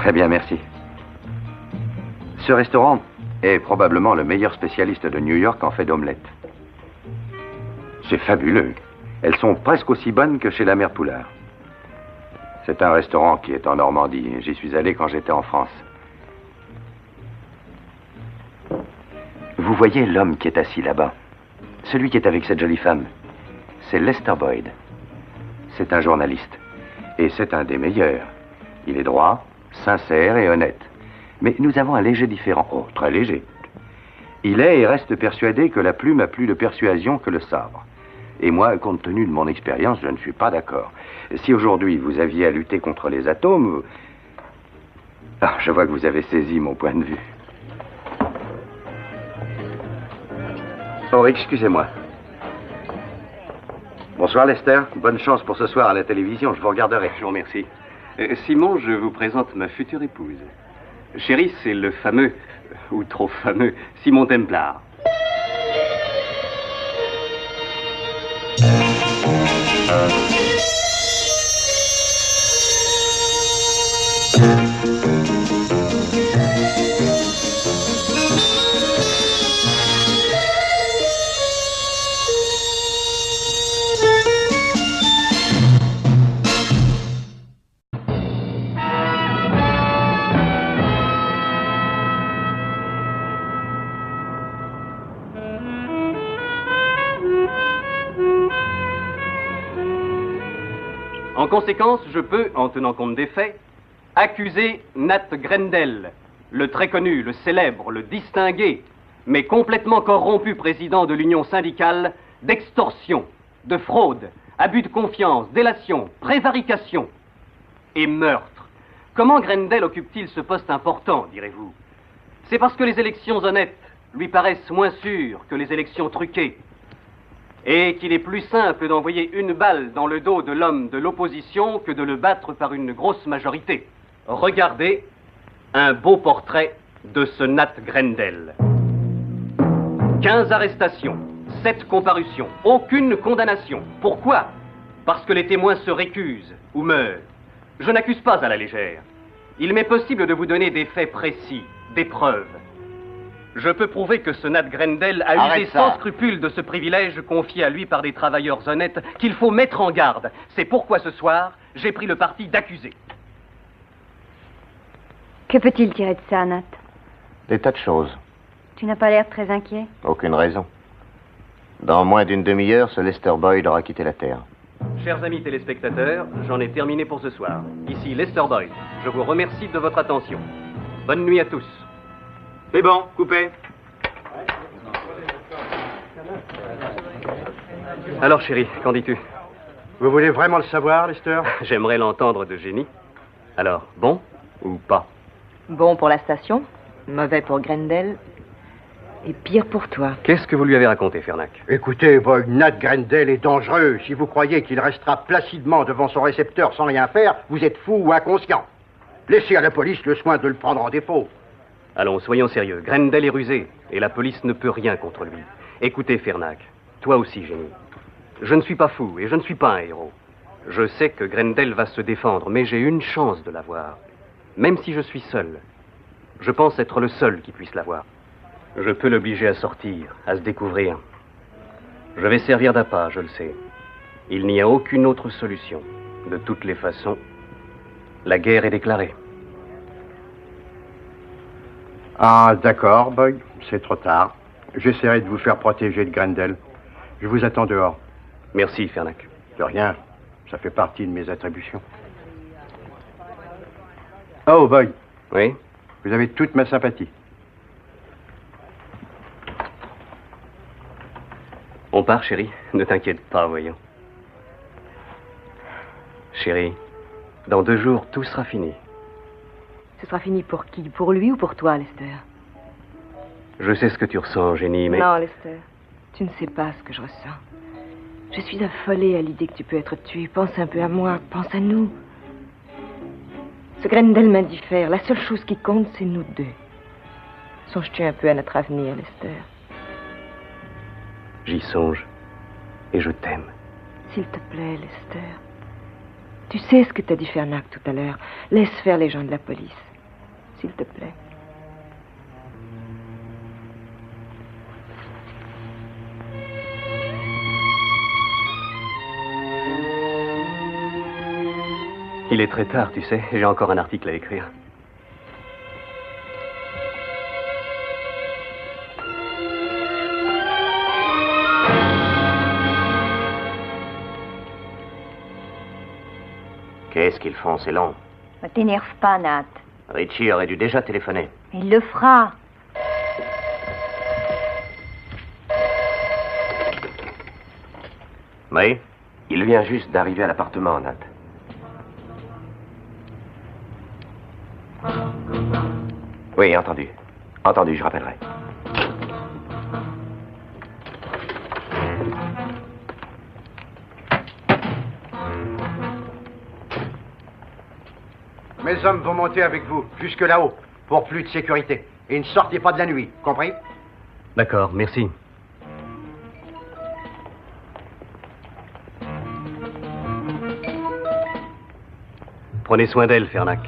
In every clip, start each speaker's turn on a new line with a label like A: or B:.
A: Très bien, merci. Ce restaurant est probablement le meilleur spécialiste de New York en fait d'omelettes. C'est fabuleux. Elles sont presque aussi bonnes que chez la mère Poulard. C'est un restaurant qui est en Normandie. J'y suis allé quand j'étais en France. Vous voyez l'homme qui est assis là-bas? Celui qui est avec cette jolie femme. C'est Lester Boyd. C'est un journaliste. Et c'est un des meilleurs. Il est droit, sincère et honnête. Mais nous avons un léger différend. Oh, très léger. Il est et reste persuadé que la plume a plus de persuasion que le sabre. Et moi, compte tenu de mon expérience, je ne suis pas d'accord. Si aujourd'hui vous aviez à lutter contre les atomes... Ah, je vois que vous avez saisi mon point de vue. Oh, excusez-moi. Bonsoir, Lester. Bonne chance pour ce soir à la télévision. Je vous regarderai.
B: Je vous remercie. Simon, je vous présente ma future épouse. Chérie, c'est le fameux, ou trop fameux, Simon Templar. En conséquence, je peux, en tenant compte des faits, accuser Nat Grendel, le très connu, le célèbre, le distingué, mais complètement corrompu président de l'Union syndicale, d'extorsion, de fraude, abus de confiance, délation, prévarication et meurtre. Comment Grendel occupe-t-il ce poste important, direz-vous? C'est parce que les élections honnêtes lui paraissent moins sûres que les élections truquées, et qu'il est plus simple d'envoyer une balle dans le dos de l'homme de l'opposition que de le battre par une grosse majorité. Regardez un beau portrait de ce Nat Grendel. 15 arrestations, 7 comparutions, aucune condamnation. Pourquoi? Parce que les témoins se récusent ou meurent. Je n'accuse pas à la légère. Il m'est possible de vous donner des faits précis, des preuves. Je peux prouver que ce Nat Grendel a usé sans scrupule de ce privilège confié à lui par des travailleurs honnêtes qu'il faut mettre en garde. C'est pourquoi ce soir, j'ai pris le parti d'accuser.
C: Que peut-il tirer de ça, Nat?
D: Des tas de choses.
C: Tu n'as pas l'air très inquiet.
D: Aucune raison. Dans moins d'une demi-heure, ce Lester Boyd aura quitté la Terre.
B: Chers amis téléspectateurs, j'en ai terminé pour ce soir. Ici Lester Boyd. Je vous remercie de votre attention. Bonne nuit à tous.
E: C'est bon, coupé.
B: Alors, chérie, qu'en dis-tu?
E: Vous voulez vraiment le savoir, Lester?
B: J'aimerais l'entendre de génie. Alors, bon ou pas?
F: Bon pour la station, mauvais pour Grendel, et pire pour toi.
B: Qu'est-ce que vous lui avez raconté, Fernac?
E: Écoutez, Boyd, Nat Grendel est dangereux. Si vous croyez qu'il restera placidement devant son récepteur sans rien faire, vous êtes fou ou inconscient. Laissez à la police le soin de le prendre en défaut.
B: Allons, soyons sérieux. Grendel est rusé, et la police ne peut rien contre lui. Écoutez, Fernac, toi aussi, génie. Je ne suis pas fou, et je ne suis pas un héros. Je sais que Grendel va se défendre, mais j'ai une chance de l'avoir. Même si je suis seul. Je pense être le seul qui puisse l'avoir. Je peux l'obliger à sortir, à se découvrir. Je vais servir d'appât, je le sais. Il n'y a aucune autre solution. De toutes les façons, la guerre est déclarée.
E: Ah, d'accord, Boyd. C'est trop tard. J'essaierai de vous faire protéger de Grendel. Je vous attends dehors.
B: Merci, Fernac.
E: De rien. Ça fait partie de mes attributions. Oh, Boyd.
B: Oui?
E: Vous avez toute ma sympathie.
B: On part, chérie. Ne t'inquiète pas, voyons. Chérie, dans 2 jours, tout sera fini.
F: Ce sera fini pour qui? Pour lui ou pour toi, Lester?
B: Je sais ce que tu ressens, Jenny, mais...
F: Non, Lester, tu ne sais pas ce que je ressens. Je suis affolée à l'idée que tu peux être tué. Pense un peu à moi, pense à nous. Ce Grendel m'indiffère. La seule chose qui compte, c'est nous deux. Songes-tu un peu à notre avenir, Lester?
B: J'y songe, et je t'aime.
F: S'il te plaît, Lester. Tu sais ce que t'as dit Fernac tout à l'heure. Laisse faire les gens de la police. s'il te plaît.
B: Il est très tard, tu sais. J'ai encore un article à écrire.
D: Qu'est-ce qu'ils font, c'est long.
C: Ne t'énerve pas, Nat.
D: Richie aurait dû déjà téléphoner.
C: Il le fera.
D: Oui?
A: Il vient juste d'arriver à l'appartement, Nat. Oui, entendu. Entendu, je rappellerai.
E: Mes hommes vont monter avec vous, jusque là-haut, pour plus de sécurité. Et ne sortez pas de la nuit, compris?
B: D'accord, merci. Prenez soin d'elle, Fernac.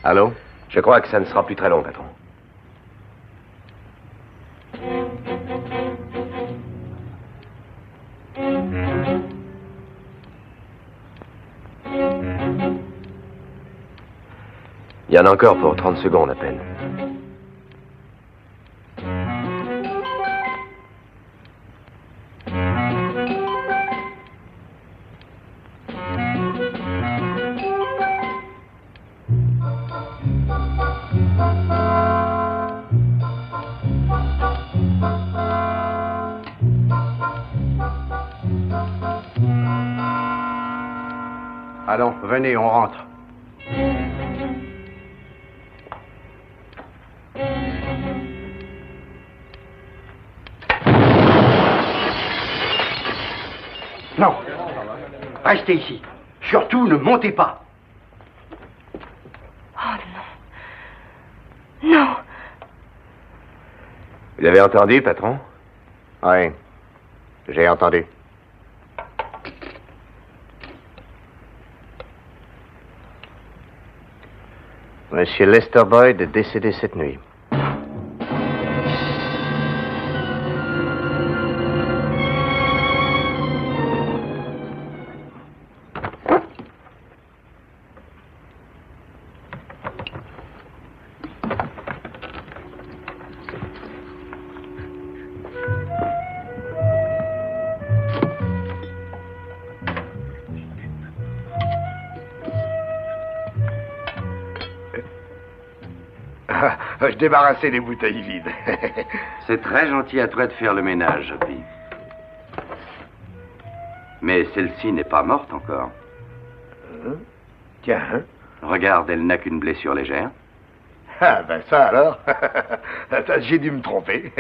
D: Allô?
A: Je crois que ça ne sera plus très long, patron. Il y en a encore pour 30 secondes à peine.
E: Allons, venez, on rentre. Non. Restez ici. Surtout, ne montez pas.
F: Oh non. Non.
A: Vous avez entendu, patron?
D: Oui. J'ai entendu. Monsieur Lester Boyd est décédé cette nuit.
G: Je débarrassais les bouteilles vides.
A: C'est très gentil à toi de faire le ménage, Hoppy. Mais celle-ci n'est pas morte encore.
G: Tiens.
A: Regarde, elle n'a qu'une blessure légère.
G: Ah, ben ça alors. J'ai dû me tromper.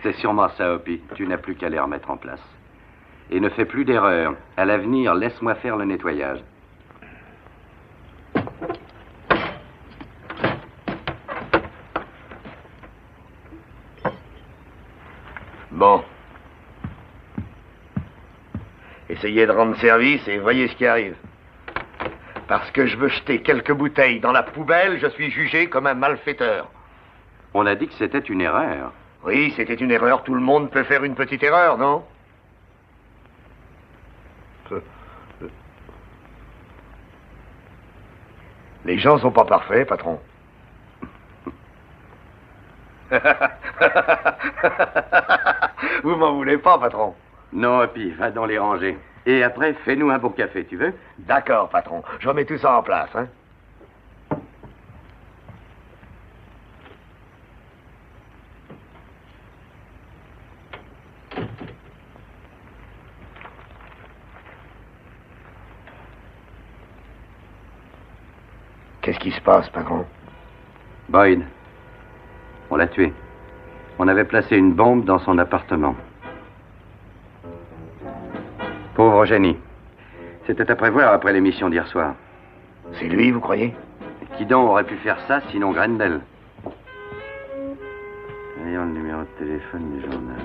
A: C'est sûrement ça, Hoppy. Tu n'as plus qu'à les remettre en place. Et ne fais plus d'erreur. À l'avenir, laisse-moi faire le nettoyage.
G: Bon. Essayez de rendre service et voyez ce qui arrive. Parce que je veux jeter quelques bouteilles dans la poubelle, je suis jugé comme un malfaiteur.
A: On a dit que c'était une erreur.
G: Oui, c'était une erreur. Tout le monde peut faire une petite erreur, non? Les gens sont pas parfaits, patron. Vous m'en voulez pas, patron?
A: Non, Hoppy, va dans les rangées. Et après, fais-nous un beau café, tu veux?
G: D'accord, patron. Je remets tout ça en place, hein? Qu'est-ce qui se passe, patron?
A: Boyd. On l'a tué. On avait placé une bombe dans son appartement. Pauvre Jenny. C'était à prévoir après l'émission d'hier soir.
G: C'est lui, vous croyez?
A: Qui donc aurait pu faire ça, sinon Grendel? Voyons le numéro de téléphone du journal.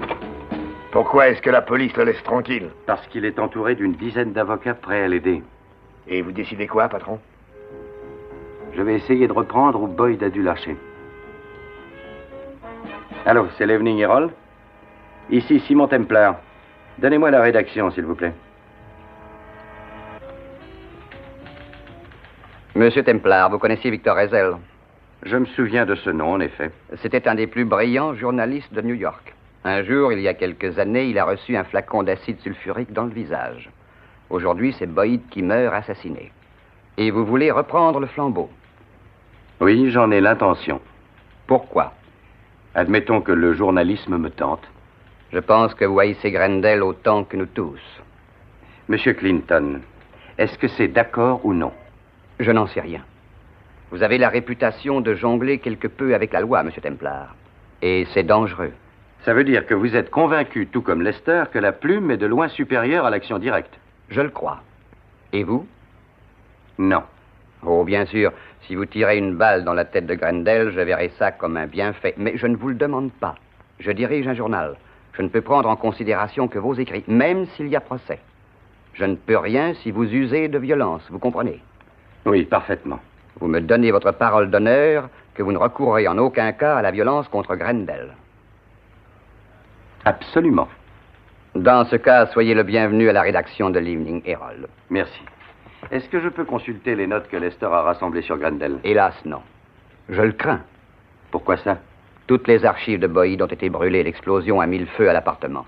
G: Pourquoi est-ce que la police le laisse tranquille?
A: Parce qu'il est entouré d'une dizaine d'avocats prêts à l'aider.
G: Et vous décidez quoi, patron?
A: Je vais essayer de reprendre où Boyd a dû lâcher. Allô, c'est l'Evening Herald? Ici, Simon Templar. Donnez-moi la rédaction, s'il vous plaît.
H: Monsieur Templar, vous connaissiez Victor Hezel?
A: Je me souviens de ce nom, en effet.
H: C'était un des plus brillants journalistes de New York. Un jour, il y a quelques années, il a reçu un flacon d'acide sulfurique dans le visage. Aujourd'hui, c'est Boyd qui meurt assassiné. Et vous voulez reprendre le flambeau?
A: Oui, j'en ai l'intention.
H: Pourquoi?
A: Admettons que le journalisme me tente.
H: Je pense que vous haïssez Grendel autant que nous tous.
A: Monsieur Clinton, est-ce que c'est d'accord ou non?
H: Je n'en sais rien. Vous avez la réputation de jongler quelque peu avec la loi, Monsieur Templar. Et c'est dangereux.
A: Ça veut dire que vous êtes convaincu, tout comme Lester, que la plume est de loin supérieure à l'action directe?
H: Je le crois. Et vous?
A: Non.
H: Oh, bien sûr, si vous tirez une balle dans la tête de Grendel, je verrai ça comme un bienfait. Mais je ne vous le demande pas. Je dirige un journal. Je ne peux prendre en considération que vos écrits, même s'il y a procès. Je ne peux rien si vous usez de violence, vous comprenez?
A: Oui, parfaitement.
H: Vous me donnez votre parole d'honneur que vous ne recourrez en aucun cas à la violence contre Grendel.
A: Absolument.
H: Dans ce cas, soyez le bienvenu à la rédaction de l'Evening Herald.
A: Merci. Est-ce que je peux consulter les notes que Lester a rassemblées sur Grendel?
H: Hélas, non. Je le crains.
A: Pourquoi ça?
H: Toutes les archives de Boyd ont été brûlées. L'explosion a mis le feu à l'appartement.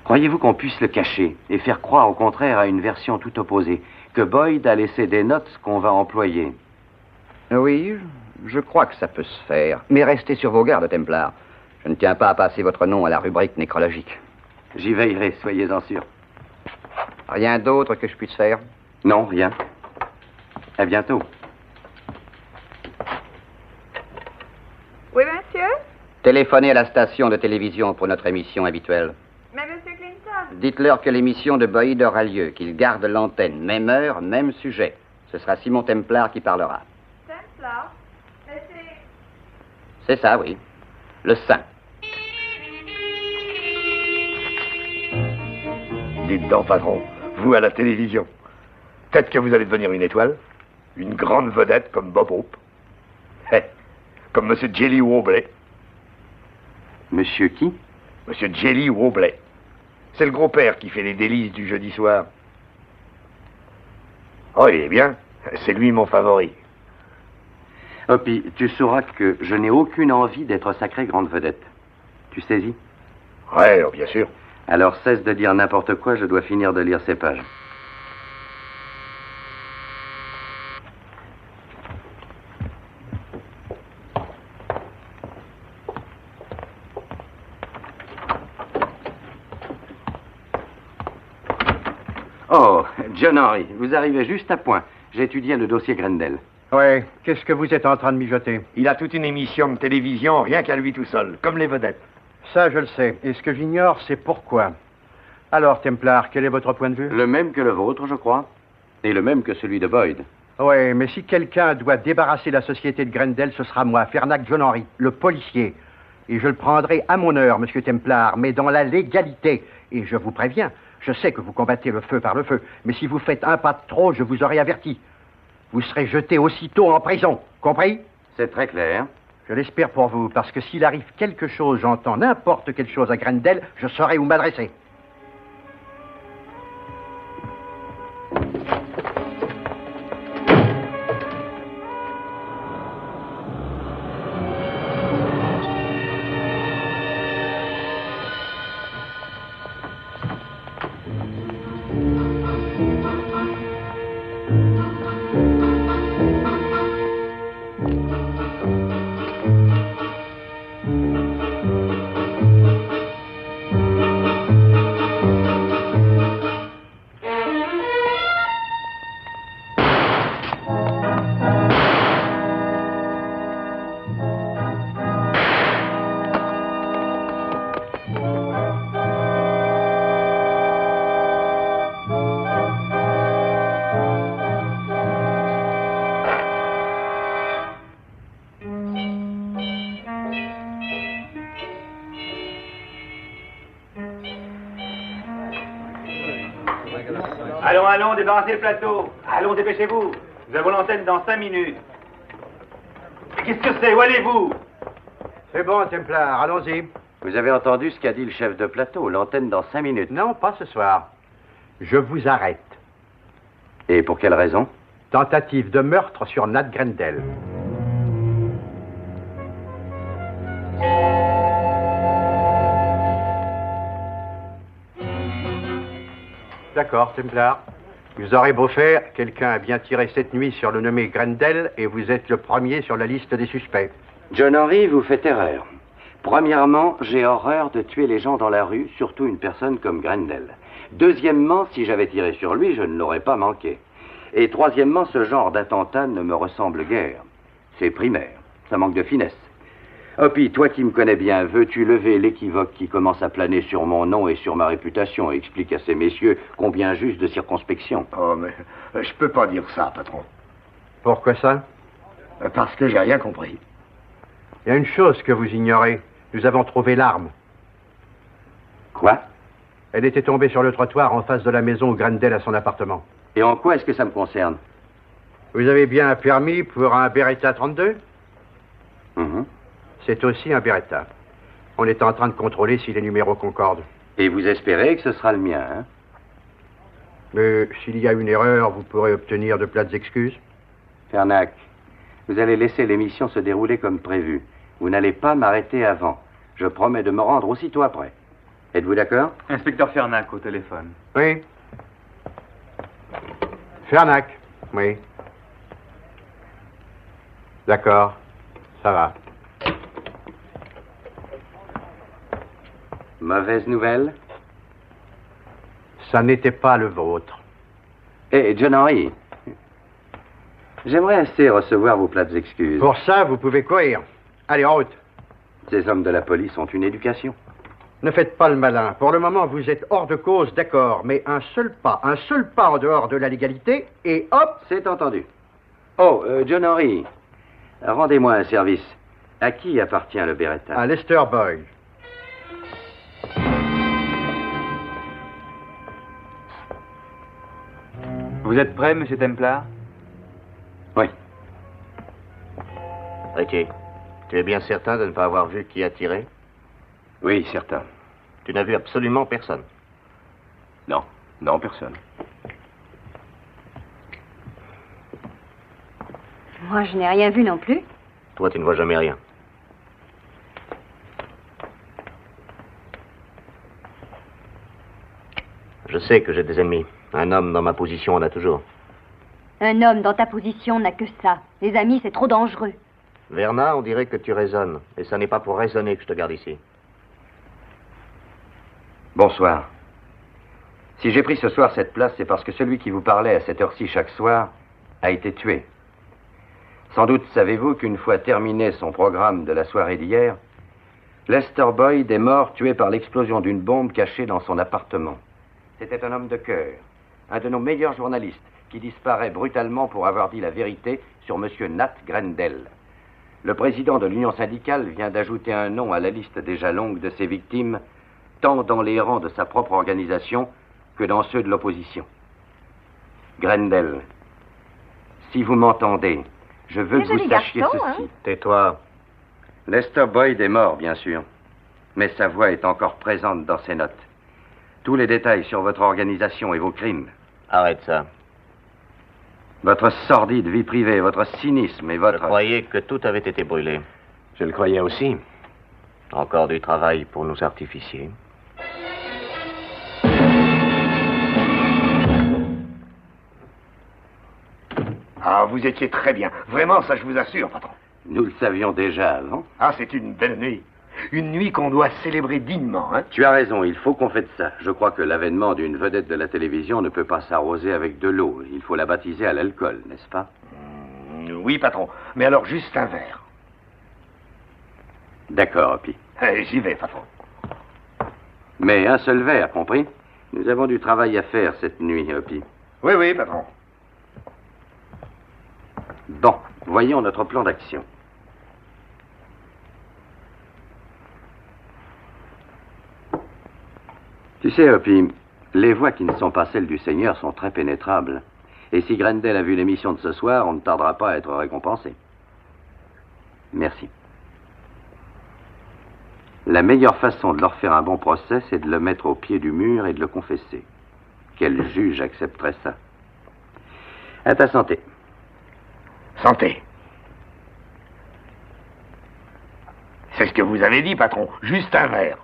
A: Croyez-vous qu'on puisse le cacher et faire croire au contraire à une version tout opposée, que Boyd a laissé des notes qu'on va employer?
H: Oui, je crois que ça peut se faire. Mais restez sur vos gardes, Templar. Je ne tiens pas à passer votre nom à la rubrique nécrologique.
A: J'y veillerai, soyez-en sûr.
H: Rien d'autre que je puisse faire?
A: Non, rien. À bientôt.
I: Oui, monsieur?
H: Téléphonez à la station de télévision pour notre émission habituelle.
I: Mais monsieur Clinton?
H: Dites-leur que l'émission de Boyd aura lieu, qu'ils gardent l'antenne. Même heure, même sujet. Ce sera Simon Templar qui parlera.
I: Templar? Mais
H: C'est ça, oui. Le saint.
G: Dites donc, patron, vous à la télévision, peut-être que vous allez devenir une étoile, une grande vedette comme Bob Hope, comme Monsieur Jelly Wobley.
A: Monsieur qui?
G: Monsieur Jelly Wobley. C'est le gros-père qui fait les délices du jeudi soir. Oh, il est bien. C'est lui mon favori.
A: Oh, puis tu sauras que je n'ai aucune envie d'être sacrée grande vedette. Tu saisis?
G: Ouais, oh, bien sûr.
A: Alors cesse de dire n'importe quoi, je dois finir de lire ces pages. Oh, John Henry, vous arrivez juste à point. J'ai étudié le dossier Grendel.
E: Ouais, qu'est-ce que vous êtes en train de mijoter?
G: Il a toute une émission de télévision, rien qu'à lui tout seul, comme les vedettes.
E: Ça, je le sais. Et ce que j'ignore, c'est pourquoi. Alors, Templar, quel est votre point de vue?
A: Le même que le vôtre, je crois. Et le même que celui de Boyd.
E: Ouais, mais si quelqu'un doit débarrasser la société de Grendel, ce sera moi, Fernac John Henry, le policier. Et je le prendrai à mon heure, monsieur Templar, mais dans la légalité. Et je vous préviens, je sais que vous combattez le feu par le feu, mais si vous faites un pas de trop, je vous aurai averti. Vous serez jeté aussitôt en prison, compris?
A: C'est très clair.
E: Je l'espère pour vous, parce que s'il arrive quelque chose, j'entends n'importe quelle chose à Grendel, je saurai où m'adresser.
J: allons, débarrassez le plateau. Allons, dépêchez-vous. Nous avons l'antenne dans 5 minutes. Mais qu'est-ce que c'est? Où allez-vous?
E: C'est bon, Templar, allons-y.
A: Vous avez entendu ce qu'a dit le chef de plateau, l'antenne dans 5 minutes.
E: Non, pas ce soir. Je vous arrête.
A: Et pour quelle raison?
E: Tentative de meurtre sur Nat Grendel. D'accord, Templar. Vous aurez beau faire, quelqu'un a bien tiré cette nuit sur le nommé Grendel et vous êtes le premier sur la liste des suspects.
A: John Henry, vous faites erreur. Premièrement, j'ai horreur de tuer les gens dans la rue, surtout une personne comme Grendel. Deuxièmement, si j'avais tiré sur lui, je ne l'aurais pas manqué. Et troisièmement, ce genre d'attentat ne me ressemble guère. C'est primaire, ça manque de finesse. Hoppy, toi qui me connais bien, veux-tu lever l'équivoque qui commence à planer sur mon nom et sur ma réputation et explique à ces messieurs combien juste de circonspection?
G: Oh, mais je peux pas dire ça, patron.
E: Pourquoi ça?
G: Parce que j'ai rien compris.
E: Il y a une chose que vous ignorez. Nous avons trouvé l'arme.
A: Quoi?
E: Elle était tombée sur le trottoir en face de la maison où Grendel a son appartement.
A: Et en quoi est-ce que ça me concerne?
E: Vous avez bien un permis pour un Beretta 32? C'est aussi un Beretta. On est en train de contrôler si les numéros concordent.
A: Et vous espérez que ce sera le mien, hein?
E: Mais s'il y a une erreur, vous pourrez obtenir de plates excuses.
A: Fernac, vous allez laisser l'émission se dérouler comme prévu. Vous n'allez pas m'arrêter avant. Je promets de me rendre aussitôt après. Êtes-vous d'accord?
J: Inspecteur Fernac au téléphone.
E: Oui. Fernac, oui. D'accord, ça va.
A: Mauvaise nouvelle?
E: Ça n'était pas le vôtre.
A: Eh, John Henry, j'aimerais assez recevoir vos plates excuses.
E: Pour ça, vous pouvez courir. Allez, en route.
A: Ces hommes de la police ont une éducation.
E: Ne faites pas le malin. Pour le moment, vous êtes hors de cause, d'accord. Mais un seul pas en dehors de la légalité, et hop!
A: C'est entendu. Oh, John Henry, rendez-moi un service. À qui appartient le Beretta?
E: À Lester Boyd.
J: Vous êtes prêt, monsieur Templar?
A: Oui.
D: Ricky, tu es bien certain de ne pas avoir vu qui a tiré?
A: Oui, certain.
D: Tu n'as vu absolument personne?
A: Non, non, personne.
C: Moi, je n'ai rien vu non plus.
D: Toi, tu ne vois jamais rien. Je sais que j'ai des ennemis. Un homme dans ma position en a toujours.
C: Un homme dans ta position n'a que ça. Les amis, c'est trop dangereux.
D: Verna, on dirait que tu raisonnes. Et ça n'est pas pour raisonner que je te garde ici.
A: Bonsoir. Si j'ai pris ce soir cette place, c'est parce que celui qui vous parlait à cette heure-ci chaque soir a été tué. Sans doute savez-vous qu'une fois terminé son programme de la soirée d'hier, Lester Boyd est mort tué par l'explosion d'une bombe cachée dans son appartement. C'était un homme de cœur, un de nos meilleurs journalistes, qui disparaît brutalement pour avoir dit la vérité sur M. Nat Grendel. Le président de l'Union syndicale vient d'ajouter un nom à la liste déjà longue de ses victimes, tant dans les rangs de sa propre organisation que dans ceux de l'opposition. Grendel, si vous m'entendez, je veux que vous sachiez ceci.
C: Hein?
D: Tais-toi.
A: Lester Boyd est mort, bien sûr, mais sa voix est encore présente dans ses notes. Tous les détails sur votre organisation et vos crimes.
D: Arrête ça.
A: Votre sordide vie privée, votre cynisme et votre...
D: Je croyais que tout avait été brûlé.
A: Je le croyais aussi.
D: Encore du travail pour nous artificier.
G: Ah, vous étiez très bien. Vraiment, ça, je vous assure, patron.
A: Nous le savions déjà avant.
G: Ah, c'est une belle nuit. Une nuit qu'on doit célébrer dignement, hein?
A: Tu as raison, il faut qu'on fête ça. Je crois que l'avènement d'une vedette de la télévision ne peut pas s'arroser avec de l'eau. Il faut la baptiser à l'alcool, n'est-ce pas?
G: Oui, patron. Mais alors, juste un verre.
A: D'accord, Hoppy.
G: J'y vais, patron.
A: Mais un seul verre, compris? Nous avons du travail à faire cette nuit, Hoppy.
G: Oui, oui, patron.
A: Bon, voyons notre plan d'action. Tu sais, Hoppy, Les voix qui ne sont pas celles du Seigneur sont très pénétrables. Et si Grendel a vu l'émission de ce soir, on ne tardera pas à être récompensé. Merci. La meilleure façon de leur faire un bon procès, c'est de le mettre au pied du mur et de le confesser. Quel juge accepterait ça? À ta santé.
G: Santé. C'est ce que vous avez dit, patron. Juste un verre.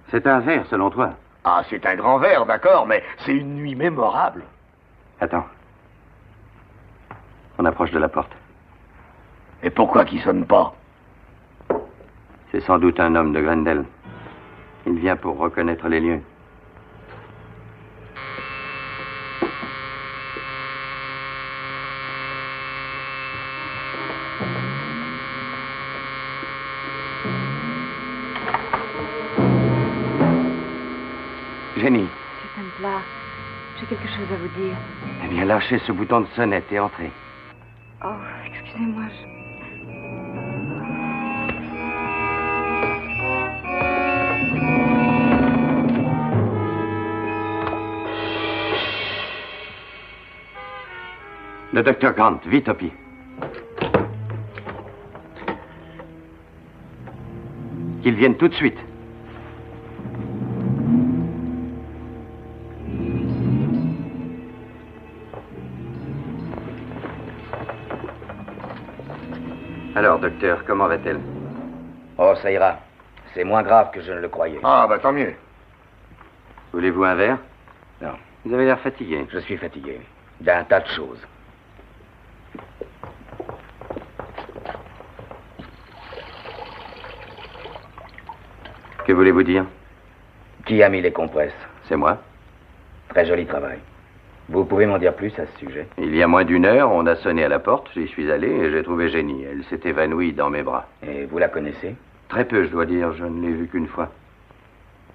A: C'est un verre, selon toi?
G: Ah, c'est un grand verre, d'accord, mais c'est une nuit mémorable.
A: Attends. On approche de la porte.
G: Et pourquoi qu'il sonne pas?
A: C'est sans doute un homme de Grendel. Il vient pour reconnaître les lieux. Jenny.
F: Monsieur Templar, j'ai quelque chose à vous dire.
A: Eh bien, lâchez ce bouton de sonnette et entrez.
F: Oh, excusez-moi,
A: Le docteur Grant, vite, Hopi. Qu'il vienne tout de suite. Alors, docteur, comment va-t-elle?
H: Oh, ça ira. C'est moins grave que je ne le croyais.
G: Ah, bah tant mieux.
A: Voulez-vous un verre?
H: Non.
A: Vous avez l'air fatigué.
H: Je suis fatigué. D'un tas de choses.
A: Que voulez-vous dire?
H: Qui a mis les compresses?
A: C'est moi.
H: Très joli travail. Vous pouvez m'en dire plus à ce sujet?
A: Il y a moins d'une heure, on a sonné à la porte, j'y suis allé et j'ai trouvé Jenny. Elle s'est évanouie dans mes bras.
H: Et vous la connaissez?
A: Très peu, je dois dire. Je ne l'ai vue qu'une fois.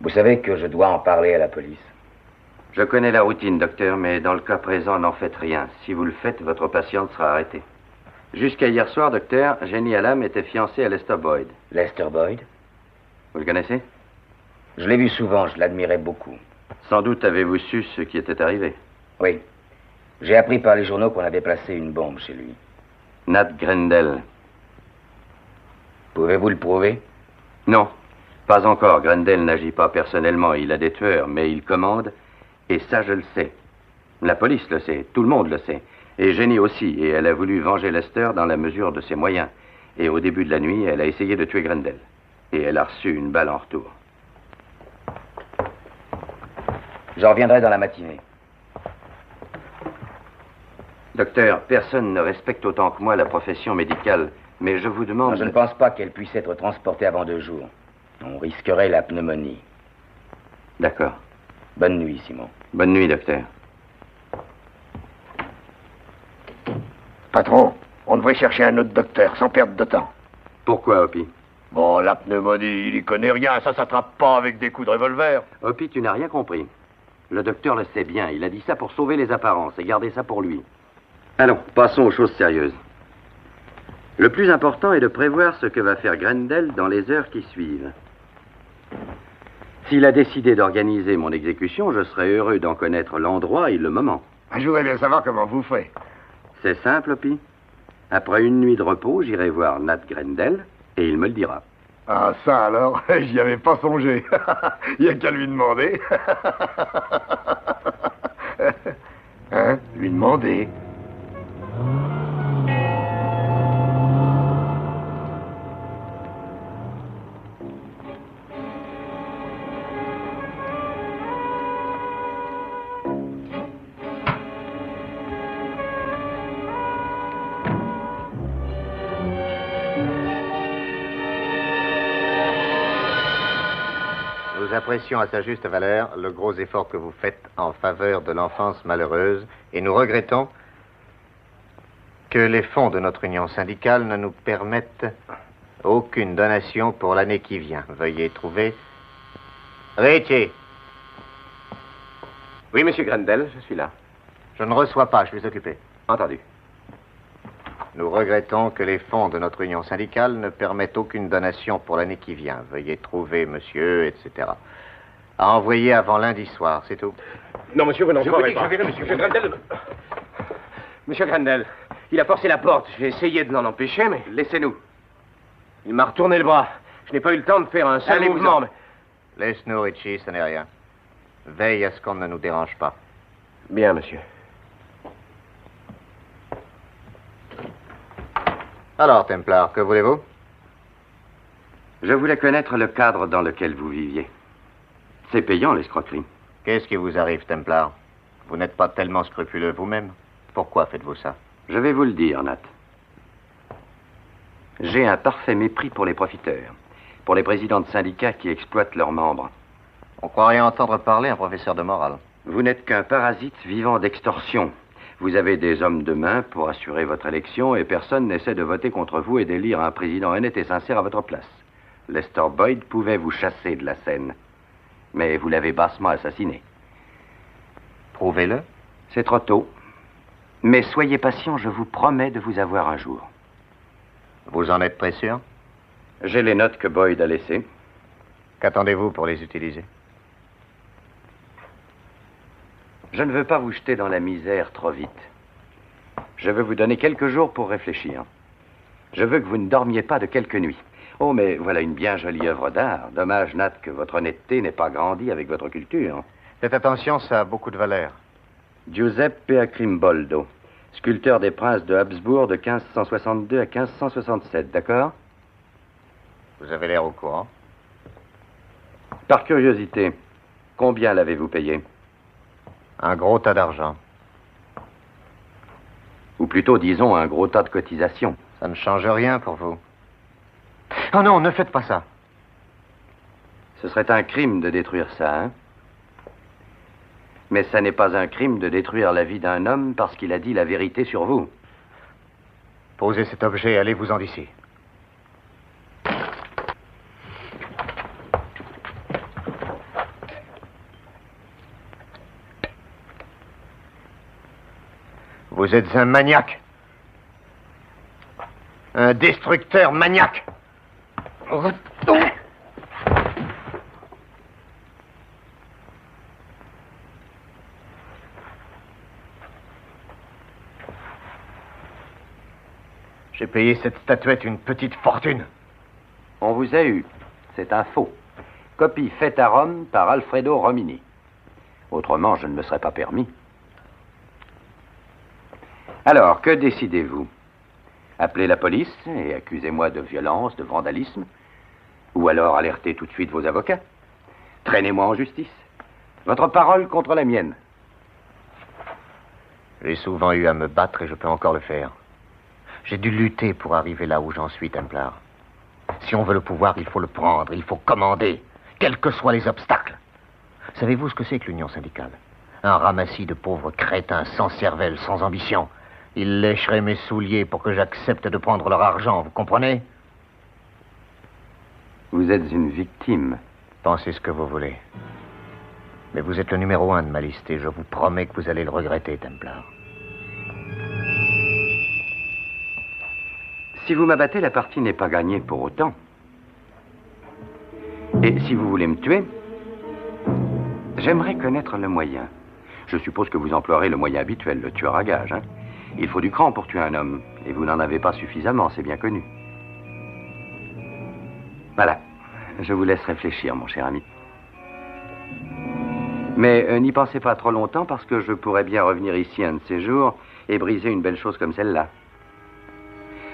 H: Vous savez que je dois en parler à la police.
A: Je connais la routine, docteur, mais dans le cas présent, n'en faites rien. Si vous le faites, votre patiente sera arrêtée. Jusqu'à hier soir, docteur, Jenny Hallam était fiancée à Lester Boyd.
H: Lester Boyd?
A: Vous le connaissez?
H: Je l'ai vu souvent, je l'admirais beaucoup.
A: Sans doute avez-vous su ce qui était arrivé.
H: Oui. J'ai appris par les journaux qu'on avait placé une bombe chez lui.
A: Nat Grendel.
H: Pouvez-vous le prouver?
A: Non, pas encore. Grendel n'agit pas personnellement. Il a des tueurs, mais il commande. Et ça, je le sais. La police le sait. Tout le monde le sait. Et Jenny aussi. Et elle a voulu venger Lester dans la mesure de ses moyens. Et au début de la nuit, elle a essayé de tuer Grendel. Et elle a reçu une balle en retour.
H: J'en reviendrai dans la matinée.
A: Docteur, personne ne respecte autant que moi la profession médicale. Mais je vous demande...
H: Non, je ne pense pas qu'elle puisse être transportée avant 2 jours. On risquerait la pneumonie.
A: D'accord.
H: Bonne nuit, Simon.
A: Bonne nuit, docteur.
G: Patron, on devrait chercher un autre docteur, sans perdre de temps.
A: Pourquoi, Hopi?
G: Bon, la pneumonie, il y connaît rien, ça s'attrape pas avec des coups de revolver.
A: Hopi, tu n'as rien compris. Le docteur le sait bien, il a dit ça pour sauver les apparences et garder ça pour lui. Allons, passons aux choses sérieuses. Le plus important est de prévoir ce que va faire Grendel dans les heures qui suivent. S'il a décidé d'organiser mon exécution, je serai heureux d'en connaître l'endroit et le moment.
G: Je voudrais bien savoir comment vous faites.
A: C'est simple, Hopi. Après une nuit de repos, j'irai voir Nat Grendel et il me le dira.
G: Ah, ça alors, j'y avais pas songé. Il n'y a qu'à lui demander. Hein? Lui demander.
D: Nous apprécions à sa juste valeur le gros effort que vous faites en faveur de l'enfance malheureuse et nous regrettons que les fonds de notre union syndicale ne nous permettent aucune donation pour l'année qui vient. Veuillez trouver... Richie.
A: Oui, monsieur Grendel, je suis là.
D: Je ne reçois pas, je suis occupé.
A: Entendu.
D: Nous regrettons que les fonds de notre union syndicale ne permettent aucune donation pour l'année qui vient. Veuillez trouver monsieur, etc. À envoyer avant lundi soir, c'est tout.
K: Non, monsieur, vous n'en croirez pas.
J: Je verrai, monsieur.
K: Monsieur Grendel...
J: Monsieur Grendel, il a forcé la porte. J'ai essayé de l'en empêcher, mais...
A: Laissez-nous.
J: Il m'a retourné le bras. Je n'ai pas eu le temps de faire un seul mouvement, mais...
D: Laisse-nous, Richie, ce n'est rien. Veille à ce qu'on ne nous dérange pas.
J: Bien, monsieur.
D: Alors, Templar, que voulez-vous?
A: Je voulais connaître le cadre dans lequel vous viviez. C'est payant, l'escroquerie.
D: Qu'est-ce qui vous arrive, Templar? Vous n'êtes pas tellement scrupuleux vous-même. Pourquoi faites-vous ça?
A: Je vais vous le dire, Nat. J'ai un parfait mépris pour les profiteurs, pour les présidents de syndicats qui exploitent leurs membres.
D: On croirait entendre parler un professeur de morale.
A: Vous n'êtes qu'un parasite vivant d'extorsion. Vous avez des hommes de main pour assurer votre élection et personne n'essaie de voter contre vous et d'élire un président honnête et sincère à votre place. Lester Boyd pouvait vous chasser de la scène, mais vous l'avez bassement assassiné.
D: Prouvez-le.
A: C'est trop tôt. Mais soyez patient, je vous promets de vous avoir un jour.
D: Vous en êtes très sûr?
A: J'ai les notes que Boyd a laissées.
D: Qu'attendez-vous pour les utiliser?
A: Je ne veux pas vous jeter dans la misère trop vite. Je veux vous donner quelques jours pour réfléchir. Je veux que vous ne dormiez pas de quelques nuits. Oh, mais voilà une bien jolie œuvre d'art. Dommage, Nat, que votre honnêteté n'ait pas grandi avec votre culture.
D: Faites attention, ça a beaucoup de valeur.
A: Giuseppe Acrimboldo, sculpteur des princes de Habsbourg de 1562 à 1567, d'accord?
D: Vous avez l'air au courant.
A: Par curiosité, combien l'avez-vous payé?
D: Un gros tas d'argent.
A: Ou plutôt, disons, un gros tas de cotisations.
D: Ça ne change rien pour vous. Oh non, ne faites pas ça.
A: Ce serait un crime de détruire ça, hein? Mais ça n'est pas un crime de détruire la vie d'un homme parce qu'il a dit la vérité sur vous.
D: Posez cet objet et allez-vous-en d'ici. Vous êtes un maniaque. Un destructeur maniaque. Retourne. J'ai payé cette statuette une petite fortune.
A: On vous a eu. C'est un faux. Copie faite à Rome par Alfredo Romini. Autrement, je ne me serais pas permis. Alors, que décidez-vous? Appelez la police et accusez-moi de violence, de vandalisme? Ou alors alertez tout de suite vos avocats? Traînez-moi en justice. Votre parole contre la mienne.
D: J'ai souvent eu à me battre et je peux encore le faire. J'ai dû lutter pour arriver là où j'en suis, Templar. Si on veut le pouvoir, il faut le prendre, il faut commander, quels que soient les obstacles. Savez-vous ce que c'est que l'Union syndicale? Un ramassis de pauvres crétins sans cervelle, sans ambition. Ils lécheraient mes souliers pour que j'accepte de prendre leur argent, vous comprenez?
A: Vous êtes une victime.
D: Pensez ce que vous voulez. Mais vous êtes le numéro 1 de ma liste et je vous promets que vous allez le regretter, Templar.
A: Si vous m'abattez, la partie n'est pas gagnée pour autant. Et si vous voulez me tuer, j'aimerais connaître le moyen. Je suppose que vous emploierez le moyen habituel, le tueur à gage, hein? Il faut du cran pour tuer un homme, et vous n'en avez pas suffisamment, c'est bien connu. Voilà, je vous laisse réfléchir, mon cher ami. Mais n'y pensez pas trop longtemps, parce que je pourrais bien revenir ici un de ces jours et briser une belle chose comme celle-là.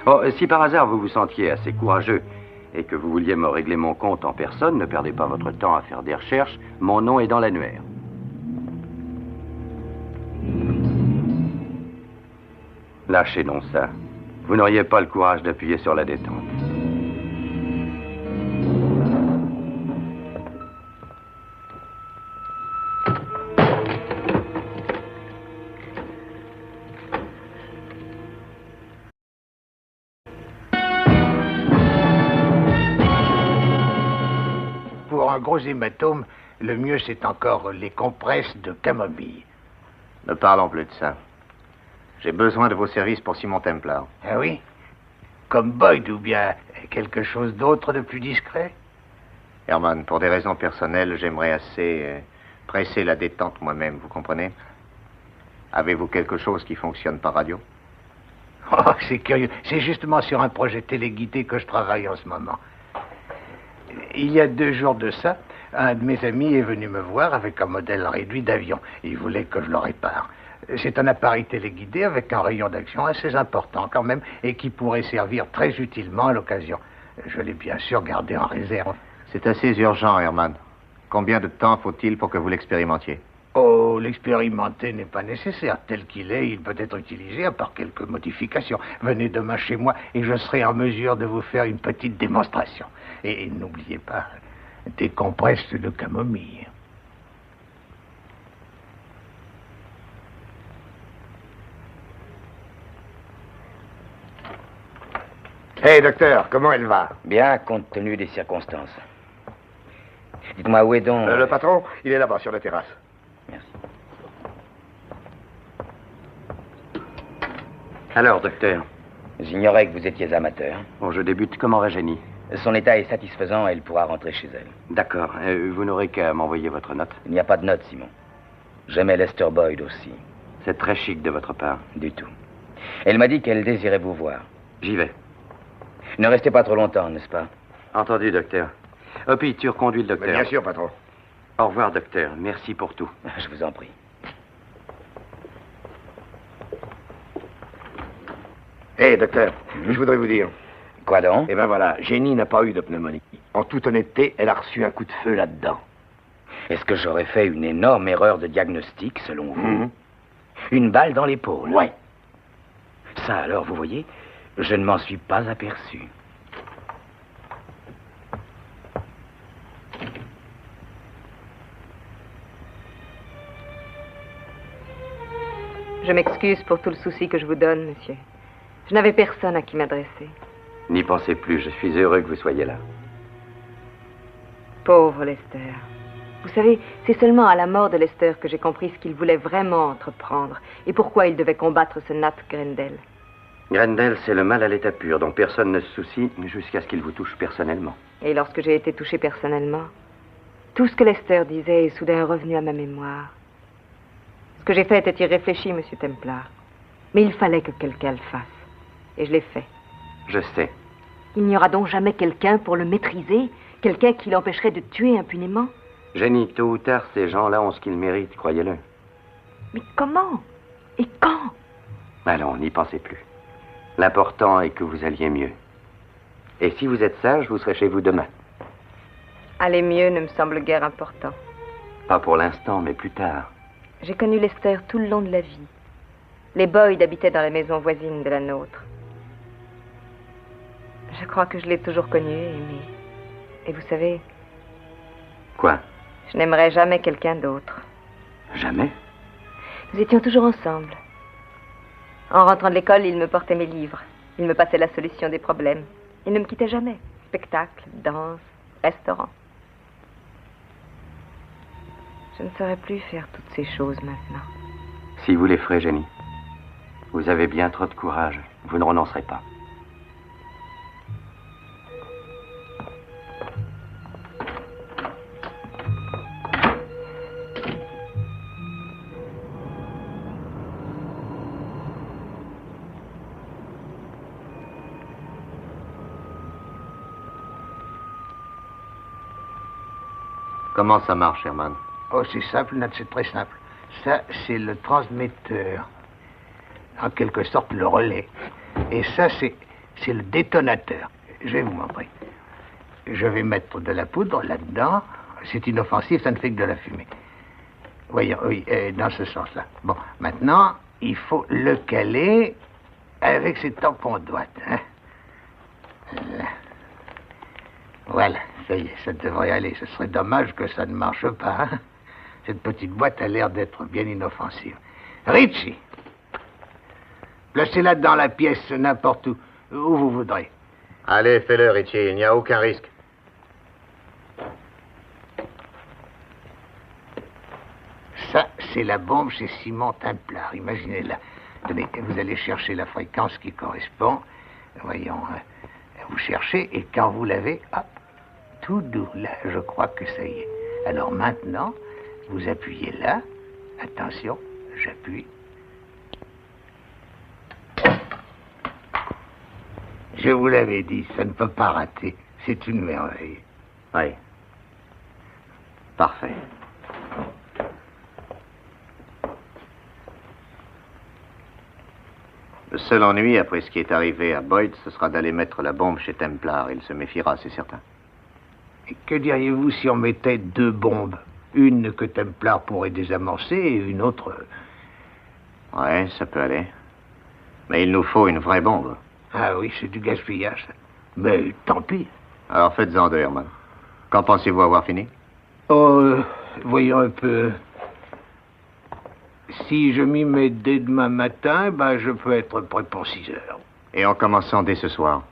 A: Oh, si par hasard vous vous sentiez assez courageux et que vous vouliez me régler mon compte en personne, ne perdez pas votre temps à faire des recherches. Mon nom est dans l'annuaire. Lâchez donc ça. Vous n'auriez pas le courage d'appuyer sur la détente.
L: Pour un gros hématome, le mieux c'est encore les compresses de camomille.
D: Ne parlons plus de ça. J'ai besoin de vos services pour Simon Templar.
L: Ah oui? Comme Boyd ou bien quelque chose d'autre de plus discret?
D: Herman, pour des raisons personnelles, j'aimerais assez presser la détente moi-même, vous comprenez? Avez-vous quelque chose qui fonctionne par radio?
L: Oh, c'est curieux. C'est justement sur un projet téléguidé que je travaille en ce moment. Il y a 2 jours de ça, un de mes amis est venu me voir avec un modèle réduit d'avion. Il voulait que je le répare. C'est un appareil téléguidé avec un rayon d'action assez important quand même et qui pourrait servir très utilement à l'occasion. Je l'ai bien sûr gardé en réserve.
D: C'est assez urgent, Herman. Combien de temps faut-il pour que vous l'expérimentiez?
L: Oh, l'expérimenter n'est pas nécessaire. Tel qu'il est, il peut être utilisé à part quelques modifications. Venez demain chez moi et je serai en mesure de vous faire une petite démonstration. Et n'oubliez pas, des compresses de camomille.
G: Hé, docteur, comment elle va?
K: Bien, compte tenu des circonstances. Dites-moi, où est donc...
G: Le patron, il est là-bas, sur la terrasse.
K: Merci.
A: Alors, docteur?
K: J'ignorais que vous étiez amateur.
A: Bon, je débute. Comment va Jenny?
K: Son état est satisfaisant et elle pourra rentrer chez elle.
A: D'accord. Vous n'aurez qu'à m'envoyer votre note.
K: Il n'y a pas de note, Simon. J'aimais Lester Boyd aussi.
A: C'est très chic de votre part.
K: Du tout. Elle m'a dit qu'elle désirait vous voir.
A: J'y vais.
K: Ne restez pas trop longtemps, n'est-ce pas?
A: Entendu, docteur. Hopi, tu reconduis le docteur.
G: Mais bien sûr, patron.
A: Au revoir, docteur. Merci pour tout.
K: Je vous en prie.
G: Hé, docteur, je voudrais vous dire...
K: Quoi donc?
G: Eh ben voilà, Jenny n'a pas eu de pneumonie. En toute honnêteté, elle a reçu un coup de feu là-dedans.
K: Est-ce que j'aurais fait une énorme erreur de diagnostic, selon vous? Une balle dans l'épaule?
G: Ouais.
K: Ça, alors, vous voyez, je ne m'en suis pas aperçu.
F: Je m'excuse pour tout le souci que je vous donne, monsieur. Je n'avais personne à qui m'adresser.
A: N'y pensez plus. Je suis heureux que vous soyez là.
F: Pauvre Lester. Vous savez, c'est seulement à la mort de Lester que j'ai compris ce qu'il voulait vraiment entreprendre et pourquoi il devait combattre ce Nat Grendel.
A: Grendel, c'est le mal à l'état pur dont personne ne se soucie jusqu'à ce qu'il vous touche personnellement.
F: Et lorsque j'ai été touchée personnellement, tout ce que Lester disait est soudain revenu à ma mémoire. Ce que j'ai fait était irréfléchi, monsieur Templar. Mais il fallait que quelqu'un le fasse. Et je l'ai fait.
A: Je sais.
F: Il n'y aura donc jamais quelqu'un pour le maîtriser? Quelqu'un qui l'empêcherait de tuer impunément?
A: Jenny, tôt ou tard, ces gens-là ont ce qu'ils méritent, croyez-le.
F: Mais comment? Et quand?
A: Allons, n'y pensez plus. L'important est que vous alliez mieux. Et si vous êtes sage, vous serez chez vous demain.
F: Aller mieux ne me semble guère important.
A: Pas pour l'instant, mais plus tard.
F: J'ai connu Lester tout le long de la vie. Les Boyd habitaient dans la maison voisine de la nôtre. Je crois que je l'ai toujours connu et aimé. Et vous savez...
A: Quoi?
F: Je n'aimerais jamais quelqu'un d'autre.
A: Jamais?
F: Nous étions toujours ensemble. En rentrant de l'école, il me portait mes livres. Il me passait la solution des problèmes. Il ne me quittait jamais. Spectacle, danse, restaurant. Je ne saurais plus faire toutes ces choses maintenant.
A: Si vous les ferez, Jenny, vous avez bien trop de courage. Vous ne renoncerez pas.
D: Comment ça marche, Herman?
L: Oh, c'est simple, Nat, c'est très simple. Ça, c'est le transmetteur. En quelque sorte, le relais. Et ça, c'est le détonateur. Je vais vous montrer. Je vais mettre de la poudre là-dedans. C'est inoffensif, ça ne fait que de la fumée. Voyons, oui, dans ce sens-là. Bon, maintenant, il faut le caler avec ces tampons de boîte. Hein? Voilà, ça y est, ça devrait aller. Ce serait dommage que ça ne marche pas. Hein? Cette petite boîte a l'air d'être bien inoffensive. Richie, placez-la dans la pièce, n'importe où vous voudrez.
D: Allez, fais-le, Richie, il n'y a aucun risque.
L: Ça, c'est la bombe chez Simon Templar, imaginez-la. Tenez, vous allez chercher la fréquence qui correspond. Voyons, vous cherchez, et quand vous l'avez, hop, tout doux. Là, je crois que ça y est. Alors maintenant, vous appuyez là. Attention, j'appuie. Je vous l'avais dit, ça ne peut pas rater. C'est une merveille.
D: Oui. Parfait. Le seul ennui après ce qui est arrivé à Boyd, ce sera d'aller mettre la bombe chez Templar. Il se méfiera, c'est certain.
L: Et que diriez-vous si on mettait 2 bombes? Une que Templar pourrait désamorcer et une autre...
D: Ouais, ça peut aller. Mais il nous faut une vraie bombe.
L: Ah oui, c'est du gaspillage, ça. Mais tant pis.
D: Alors faites-en 2, Herman. Quand pensez-vous avoir fini?
L: Oh, voyons un peu. Si je m'y mets dès demain matin, ben je peux être prêt pour 6 heures.
D: Et en commençant dès ce soir?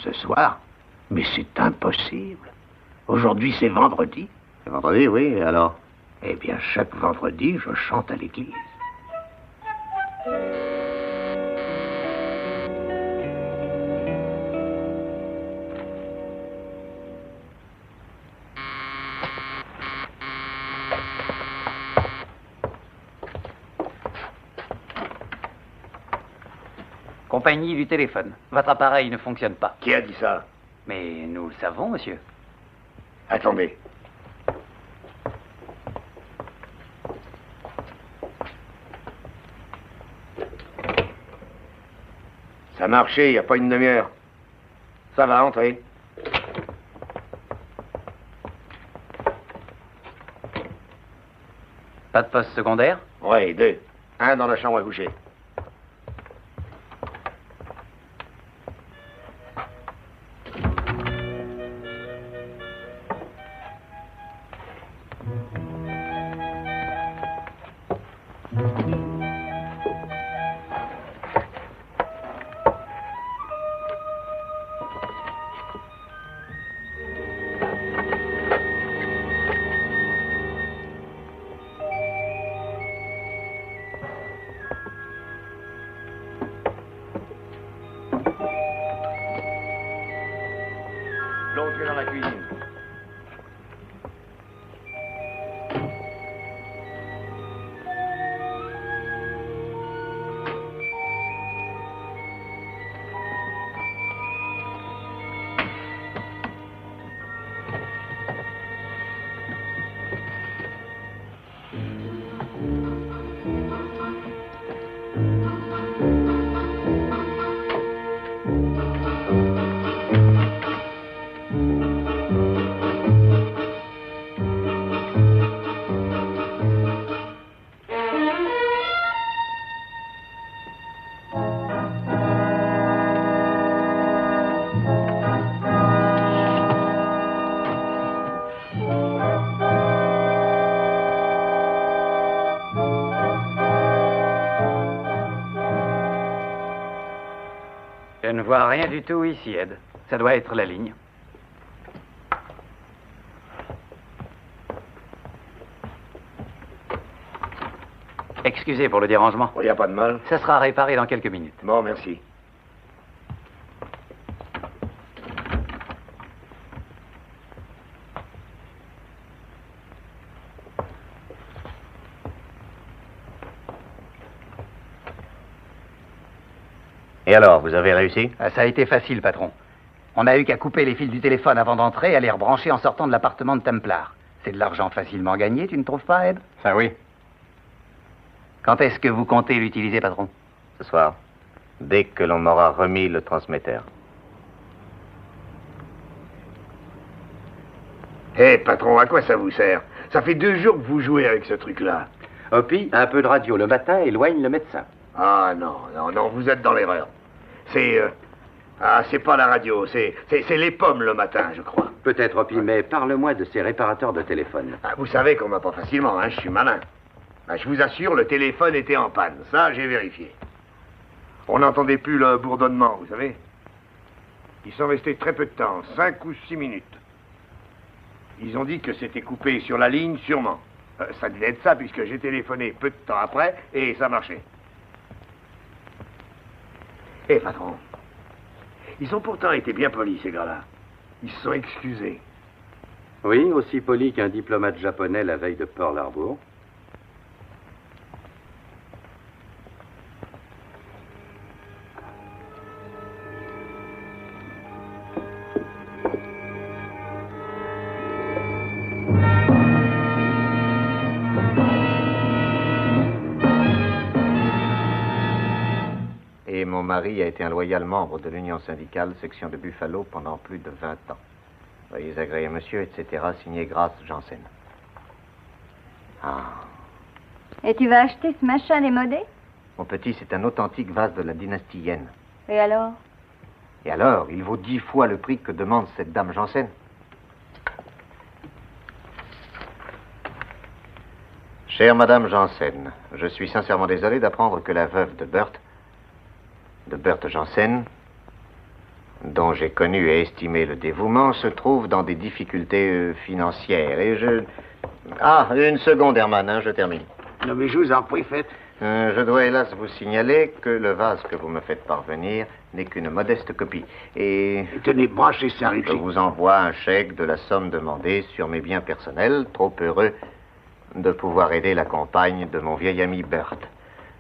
L: Ce soir? Mais c'est impossible. Aujourd'hui, c'est vendredi.
D: C'est vendredi, oui, et alors?
L: Eh bien, chaque vendredi, je chante à l'église.
K: Compagnie du téléphone. Votre appareil ne fonctionne pas.
G: Qui a dit ça?
K: Mais nous le savons, monsieur.
G: Attendez. Ça a marché il n'y a pas une demi-heure. Ça va, entrez.
K: Pas de poste secondaire?
G: Oui, 2. Un dans la chambre à coucher. Plongez dans la cuisine.
K: Je ne vois rien du tout ici, Ed. Ça doit être la ligne. Excusez pour le dérangement.
G: Il n'y a pas de mal.
K: Ça sera réparé dans quelques minutes.
G: Bon, merci.
D: Et alors, vous avez réussi?
K: Ça a été facile, patron. On n'a eu qu'à couper les fils du téléphone avant d'entrer et à les rebrancher en sortant de l'appartement de Templar. C'est de l'argent facilement gagné, tu ne trouves pas, Ed?
D: Ah oui.
K: Quand est-ce que vous comptez l'utiliser, patron?
D: Ce soir, dès que l'on m'aura remis le transmetteur.
G: Hé, patron, à quoi ça vous sert? Ça fait 2 jours que vous jouez avec ce truc-là.
A: Hopi, un peu de radio le matin éloigne le médecin.
G: Ah non, non, non, vous êtes dans l'erreur. C'est... c'est pas la radio, c'est les pommes le matin, je crois.
A: Peut-être, Hopi, mais parle-moi de ces réparateurs de téléphone.
G: Ah, vous savez qu'on m'a pas facilement, hein, je suis malin. Ah, je vous assure, le téléphone était en panne, ça j'ai vérifié. On n'entendait plus le bourdonnement, vous savez. Ils sont restés très peu de temps, 5 ou 6 minutes. Ils ont dit que c'était coupé sur la ligne, sûrement. Ça devait être ça, puisque j'ai téléphoné peu de temps après, et ça marchait. Eh, patron, ils ont pourtant été bien polis, ces gars-là. Ils se sont excusés.
A: Oui, aussi poli qu'un diplomate japonais la veille de Pearl Harbor.
D: Et mon mari a été un loyal membre de l'Union syndicale, section de Buffalo, pendant plus de 20 ans. Veuillez agréer, monsieur, etc., signé Grace Janssen. Ah.
C: Et tu vas acheter ce machin démodé?
D: Mon petit, c'est un authentique vase de la dynastie Yen.
C: Et alors?
D: Et alors, il vaut 10 fois le prix que demande cette dame Janssen. Chère madame Janssen, je suis sincèrement désolé d'apprendre que la veuve de Bert Janssen, dont j'ai connu et estimé le dévouement, se trouve dans des difficultés financières. Et je... Ah, une seconde, Herman, hein, je termine.
L: Non, mais je vous en prie, faites.
D: Je dois hélas vous signaler que le vase que vous me faites parvenir n'est qu'une modeste copie. Et...
L: Tenez, branchez ça,
D: Je vous envoie un chèque de la somme demandée sur mes biens personnels, trop heureux de pouvoir aider la compagne de mon vieil ami Bert.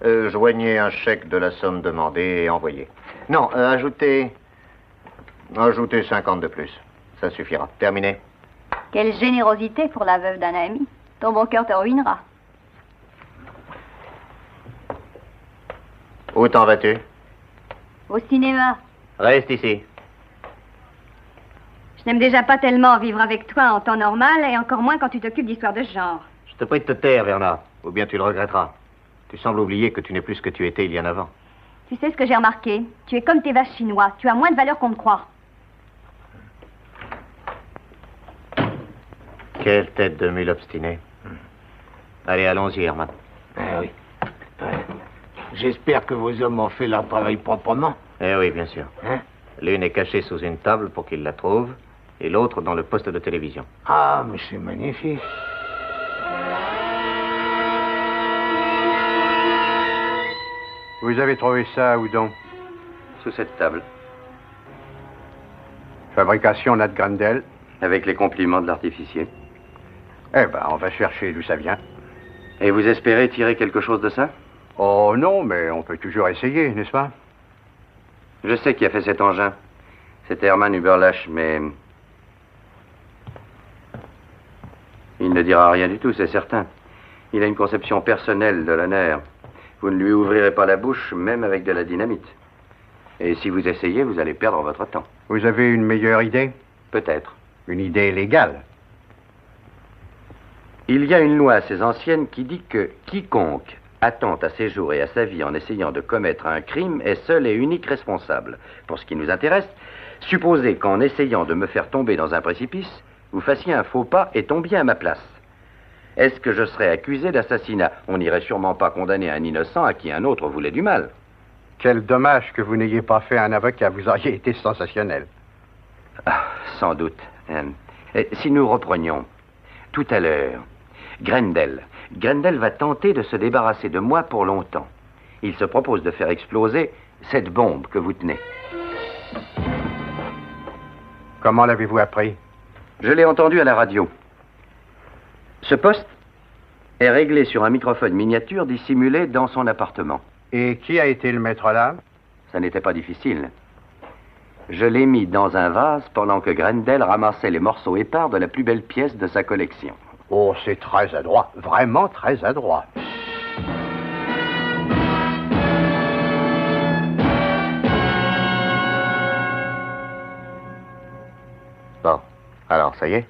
D: Joignez un chèque de la somme demandée et envoyez. Non, ajoutez 50 de plus. Ça suffira. Terminé.
C: Quelle générosité pour la veuve d'un ami. Ton bon cœur te ruinera.
D: Où t'en vas-tu?
C: Au cinéma.
D: Reste ici.
C: Je n'aime déjà pas tellement vivre avec toi en temps normal et encore moins quand tu t'occupes d'histoires de ce genre.
D: Je te prie de te taire, Verna, ou bien tu le regretteras. Tu sembles oublier que tu n'es plus ce que tu étais il y a 9 ans.
C: Tu sais ce que j'ai remarqué? Tu es comme tes vaches chinois. Tu as moins de valeur qu'on ne croit.
D: Quelle tête de mule obstinée. Allez, allons-y, Herman.
L: Oui. J'espère que vos hommes ont fait leur travail proprement.
D: Eh oui, bien sûr.
L: Hein?
D: L'une est cachée sous une table pour qu'ils la trouvent, et l'autre dans le poste de télévision.
L: Ah, mais c'est magnifique.
E: Vous avez trouvé ça où donc?
A: Sous cette table.
E: Fabrication Nat Grendel.
A: Avec les compliments de l'artificier.
E: Eh ben, on va chercher d'où ça vient.
A: Et vous espérez tirer quelque chose de ça?
E: Oh non, mais on peut toujours essayer, n'est-ce pas?
A: Je sais qui a fait cet engin. C'était Hermann Huberlach, mais... il ne dira rien du tout, c'est certain. Il a une conception personnelle de la nerf. Vous ne lui ouvrirez pas la bouche, même avec de la dynamite. Et si vous essayez, vous allez perdre votre temps.
E: Vous avez une meilleure idée?
A: Peut-être.
E: Une idée légale?
A: Il y a une loi assez ancienne qui dit que quiconque attente à ses jours et à sa vie en essayant de commettre un crime est seul et unique responsable. Pour ce qui nous intéresse, supposez qu'en essayant de me faire tomber dans un précipice, vous fassiez un faux pas et tombiez à ma place. Est-ce que je serais accusé d'assassinat? On n'irait sûrement pas condamner un innocent à qui un autre voulait du mal.
E: Quel dommage que vous n'ayez pas fait un avocat, vous auriez été sensationnel.
A: Ah, sans doute. Si nous reprenions, tout à l'heure, Grendel va tenter de se débarrasser de moi pour longtemps. Il se propose de faire exploser cette bombe que vous tenez.
E: Comment l'avez-vous appris?
A: Je l'ai entendu à la radio. Ce poste est réglé sur un microphone miniature dissimulé dans son appartement.
E: Et qui a été le maître là?
A: Ça n'était pas difficile. Je l'ai mis dans un vase pendant que Grendel ramassait les morceaux épars de la plus belle pièce de sa collection.
E: Oh, c'est très adroit, vraiment très adroit.
D: Bon, alors ça y est?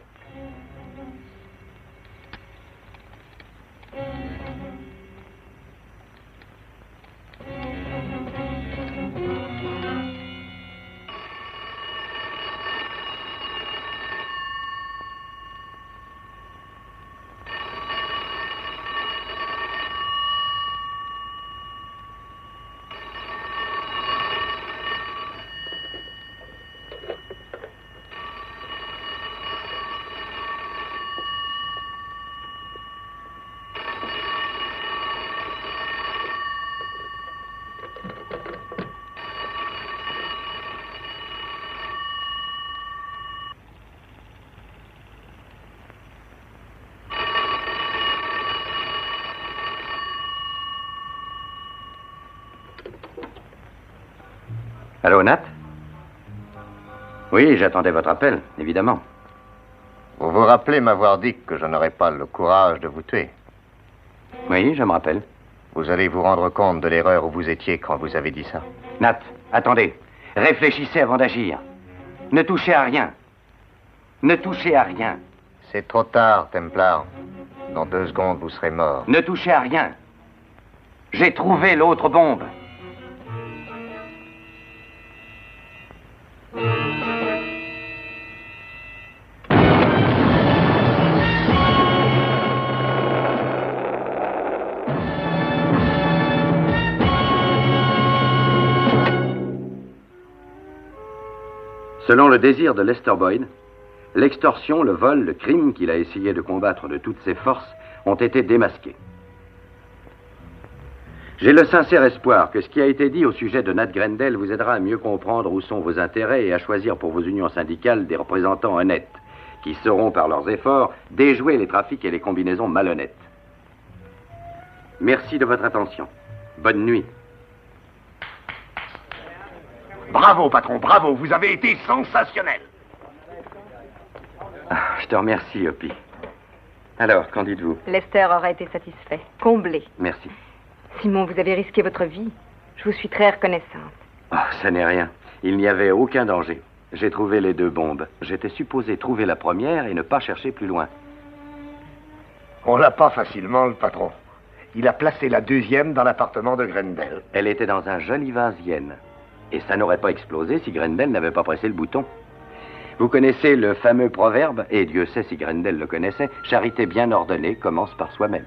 A: Allô, Nat? Oui, j'attendais votre appel, évidemment.
D: Vous vous rappelez m'avoir dit que je n'aurais pas le courage de vous tuer?
A: Oui, je me rappelle.
D: Vous allez vous rendre compte de l'erreur où vous étiez quand vous avez dit ça.
A: Nat, attendez. Réfléchissez avant d'agir. Ne touchez à rien. Ne touchez à rien.
D: C'est trop tard, Templar. Dans 2 secondes, vous serez mort.
A: Ne touchez à rien. J'ai trouvé l'autre bombe. Selon le désir de Lester Boyd, l'extorsion, le vol, le crime qu'il a essayé de combattre de toutes ses forces ont été démasqués. J'ai le sincère espoir que ce qui a été dit au sujet de Nat Grendel vous aidera à mieux comprendre où sont vos intérêts et à choisir pour vos unions syndicales des représentants honnêtes, qui sauront par leurs efforts déjouer les trafics et les combinaisons malhonnêtes. Merci de votre attention. Bonne nuit.
G: Bravo, patron, bravo. Vous avez été sensationnel.
A: Ah, je te remercie, Opie. Alors, qu'en dites-vous?
F: Lester aura été satisfait, comblé.
A: Merci.
F: Simon, vous avez risqué votre vie. Je vous suis très reconnaissante.
A: Oh, ça n'est rien. Il n'y avait aucun danger. J'ai trouvé les 2 bombes. J'étais supposé trouver la première et ne pas chercher plus loin.
G: On l'a pas facilement, le patron. Il a placé la 2e dans l'appartement de Grendel.
A: Elle était dans un joli vase Yen. Et ça n'aurait pas explosé si Grendel n'avait pas pressé le bouton. Vous connaissez le fameux proverbe, et Dieu sait si Grendel le connaissait, charité bien ordonnée commence par soi-même.